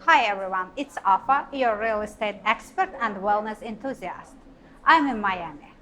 Hi everyone, it's Afa, your real estate expert and wellness enthusiast. I'm in Miami.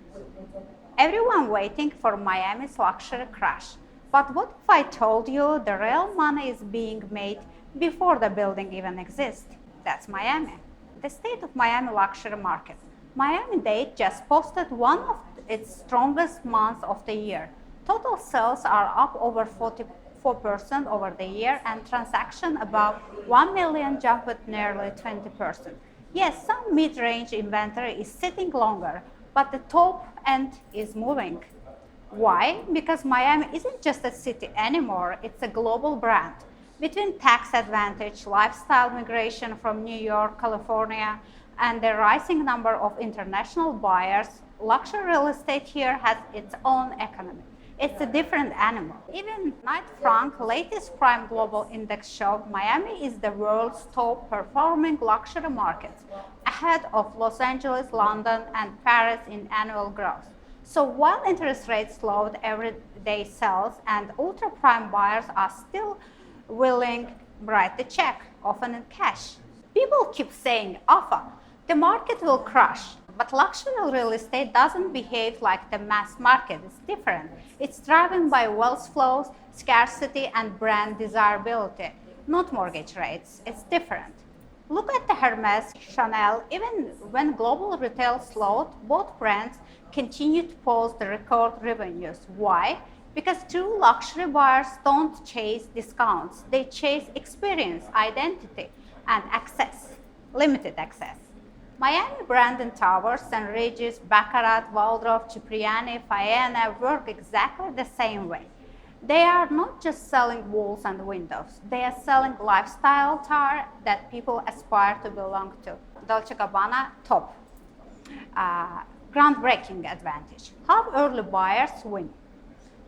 Everyone waiting for Miami's luxury crash. But what if I told you the real money is being made before the building even exists? That's Miami. The state of Miami luxury market. Miami-Dade just posted one of its strongest months of the year. Total sales are up over 44% over the year, and transaction above 1 million jumped nearly 20%. Yes, some mid-range inventory is sitting longer, but the top end is moving. Why? Because Miami isn't just a city anymore, it's a global brand. Between tax advantage, lifestyle migration from New York, California, and the rising number of international buyers, luxury real estate here has its own economy. It's a different animal. Even Knight Frank latest Prime Global Index showed Miami is the world's top performing luxury market, ahead of Los Angeles, London, and Paris in annual growth. So while interest rates slowed everyday sales and ultra prime buyers are still willing to write the check, often in cash. People keep saying, "Alpha, the market will crash." But luxury real estate doesn't behave like the mass market. It's different. It's driven by wealth flows, scarcity, and brand desirability, not mortgage rates. It's different. Look at the Hermes, Chanel. Even when global retail slowed, both brands continued to post the record revenues. Why? Because true luxury buyers don't chase discounts. They chase experience, identity, and access, limited access. Miami Brandon Towers, St. Regis, Baccarat, Waldorf, Cipriani, Faena work exactly the same way. They are not just selling walls and windows. They are selling lifestyle attire that people aspire to belong to. Dolce & Gabbana, top. Groundbreaking advantage. How early buyers win.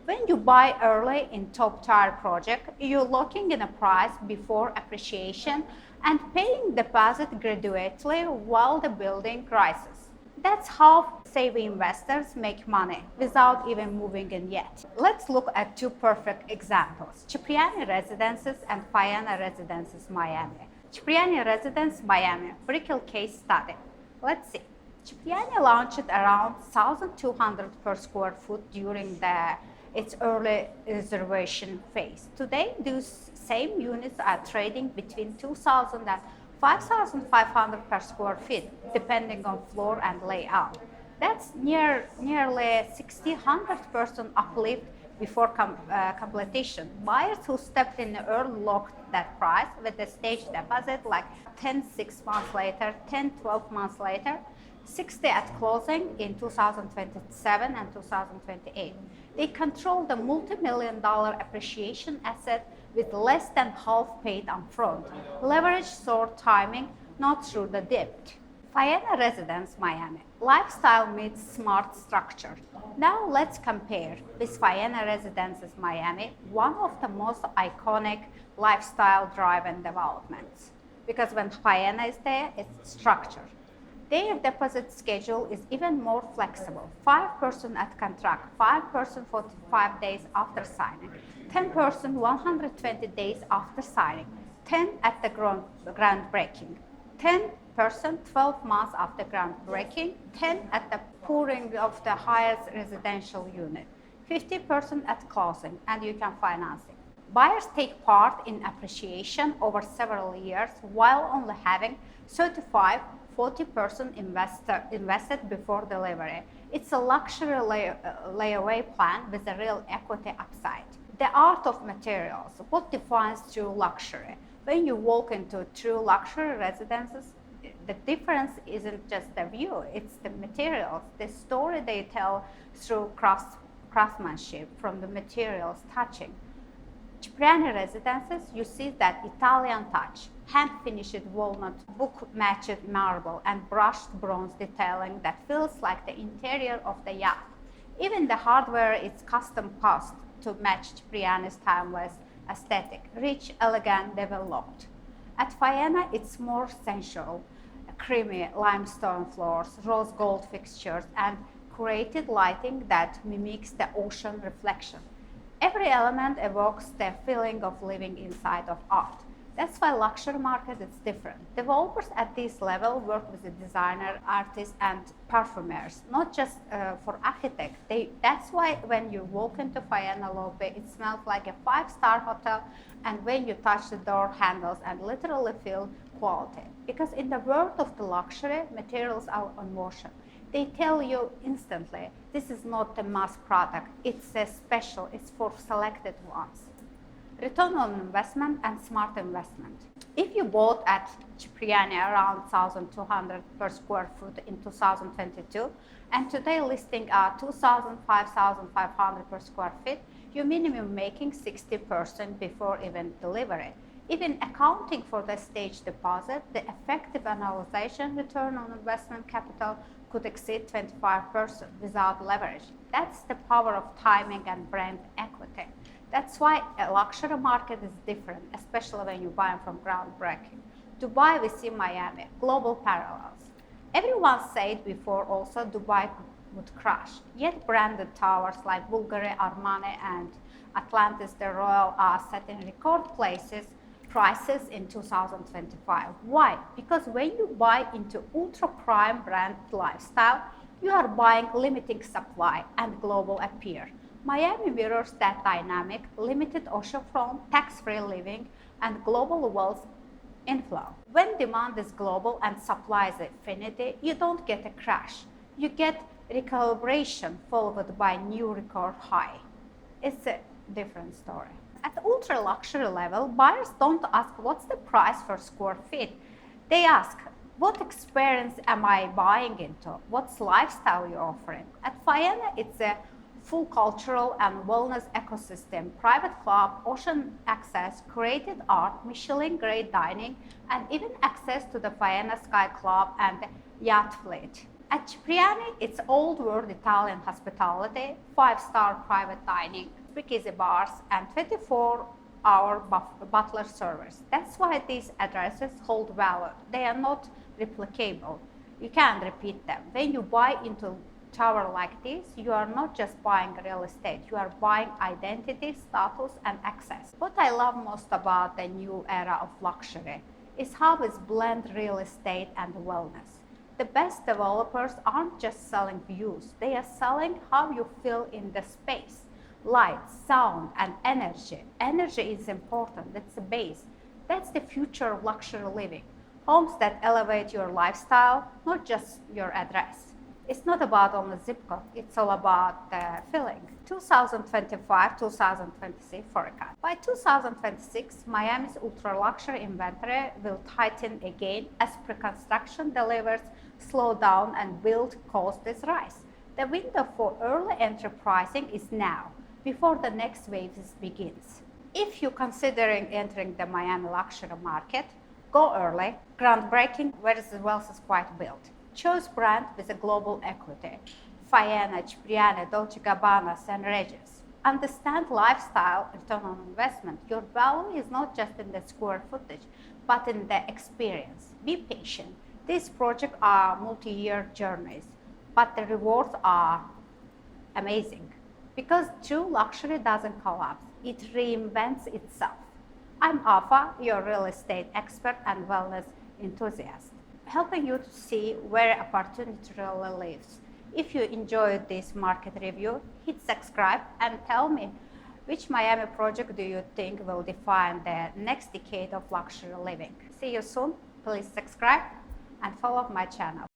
When you buy early in top-tier project, you're locking in a price before appreciation and paying deposit gradually while the building rises. That's how savvy investors make money without even moving in yet. Let's look at two perfect examples, Cipriani Residences and Faena Residences Miami. Cipriani Residence Miami, Brickell case study. Let's see. Cipriani launched around 1,200 per square foot during its early reservation phase. Today, those same units are trading between 2,000 and 5,500 per square feet, depending on floor and layout. That's nearly 100% uplift before completion. Buyers who stepped in early locked that price with a stage deposit like 10 6 months later, 10 12 months later, 60 at closing in 2027 and 2028. They control the multi-million-dollar appreciation asset with less than half paid upfront. Leverage soar timing, not through the dip. Faena Residence Miami. Lifestyle meets smart structure. Now let's compare with Faena Residences Miami, one of the most iconic lifestyle-driven developments. Because when Faena is there, it's structure. Their deposit schedule is even more flexible. 5% at contract, 5% 45 days after signing, 10% 120 days after signing, 10% at the groundbreaking, 10% 12 months after groundbreaking, 10% at the pouring of the highest residential unit, 50% at closing, and you can finance it. Buyers take part in appreciation over several years while only having 40% invested before delivery. It's a luxury layaway plan with a real equity upside. The art of materials. What defines true luxury? When you walk into true luxury residences, the difference isn't just the view, it's the materials, the story they tell through craftsmanship, from the materials touching. Cipriani Residences, you see that Italian touch, hand-finished walnut, book-matched marble, and brushed bronze detailing that feels like the interior of the yacht. Even the hardware is custom cast to match Cipriani's timeless aesthetic, rich, elegant, developed. At Faena, it's more sensual, creamy limestone floors, rose gold fixtures, and curated lighting that mimics the ocean reflection. Every element evokes the feeling of living inside of art. That's why luxury market is different. Developers at this level work with the designer, artists, and perfumers, not just for architects. That's why when you walk into Faena lobby, it smells like a 5-star hotel, and when you touch the door handles and literally feel quality. Because in the world of the luxury, materials are on motion. They tell you instantly, this is not a mass product, it's a special, it's for selected ones. Return on investment and smart investment. If you bought at Cipriani around 1,200 per square foot in 2022, and today listing at 2,000, 5,500 per square feet, you minimum making 60% before even delivery. Even accounting for the stage deposit, the effective annualization return on investment capital could exceed 25% without leverage. That's the power of timing and brand equity. That's why a luxury market is different, especially when you buy them from groundbreaking. Dubai, we see Miami, global parallels. Everyone said before also Dubai would crash, yet branded towers like Bulgari, Armani, and Atlantis the Royal are setting record prices in 2025. Why? Because when you buy into ultra prime brand lifestyle, you are buying limiting supply and global appeal. Miami mirrors that dynamic, limited oceanfront, tax-free living, and global wealth inflow. When demand is global and supply is infinity, you don't get a crash. You get recalibration followed by new record high. It's a different story. At the ultra luxury level, buyers don't ask what's the price per square feet. They ask, what experience am I buying into? What's lifestyle you're offering? At Faena, it's a full cultural and wellness ecosystem, private club, ocean access, created art, Michelin-grade dining, and even access to the Faena Sky Club and yacht fleet. At Cipriani, it's old world Italian hospitality, 5-star private dining, speakeasy bars, and 24-hour butler service. That's why these addresses hold value. They are not replicable. You can't repeat them. When you buy into tower like this, you are not just buying real estate, you are buying identity, status, and access. What I love most about the new era of luxury is how it's blend real estate and wellness. The best developers aren't just selling views, they are selling how you feel in the space. Light, sound, and energy. Energy is important, that's the base. That's the future of luxury living. Homes that elevate your lifestyle, not just your address. It's not about only zip code, it's all about the feeling. 2025-2026 forecast. By 2026, Miami's ultra-luxury inventory will tighten again as pre-construction delivers slow down and build costs rise. The window for early entry pricing is now, before the next wave begins. If you're considering entering the Miami luxury market, go early, groundbreaking, where the wealth is quite built. Choose brand with a global equity. Faena, Cipriani, Dolce & Gabbana, and Regis. Understand lifestyle, return on investment. Your value is not just in the square footage, but in the experience. Be patient. These projects are multi-year journeys, but the rewards are amazing. Because true luxury doesn't collapse, it reinvents itself. I'm Afa, your real estate expert and wellness enthusiast, helping you to see where opportunity really lives. If you enjoyed this market review, hit subscribe and tell me which Miami project do you think will define the next decade of luxury living. See you soon. Please subscribe and follow my channel.